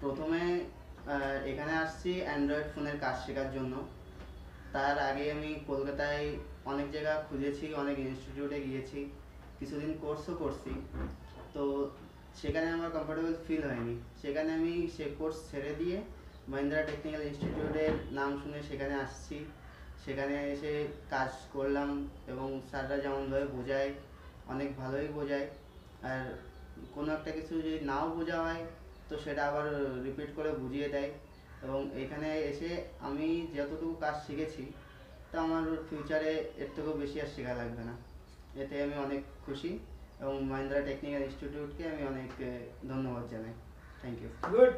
প্রথমে এখানে আসছি অ্যান্ড্রয়েড ফোনের কাজ শেখার জন্য। তার আগে আমি কলকাতায় অনেক জায়গা খুঁজেছি, অনেক ইনস্টিটিউটে গিয়েছি, কিছুদিন কোর্সও করছি। তো সেখানে আমার কমফোর্টেবল ফিল হয়নি। সেখানে আমি সে কোর্স ছেড়ে দিয়ে মহিন্দ্রা টেকনিক্যাল ইনস্টিটিউটের নাম শুনে সেখানে আসছি। সেখানে এসে কাজ করলাম এবং স্যাররা যেমনভাবে বোঝায় অনেক ভালোই বোঝায়। আর কোনো একটা কিছু যদি নাও বোঝা হয় তো সেটা আবার রিপিট করে বুঝিয়ে দেয়। এবং এখানে এসে আমি যতটুকু কাজ শিখেছি তা আমার ফিউচারে এর থেকেও বেশি আর শেখা লাগবে না। এতে আমি অনেক খুশি এবং মহিন্দ্রা টেকনিক্যাল ইনস্টিটিউটকে আমি অনেক ধন্যবাদ জানাই। Thank you. গুড।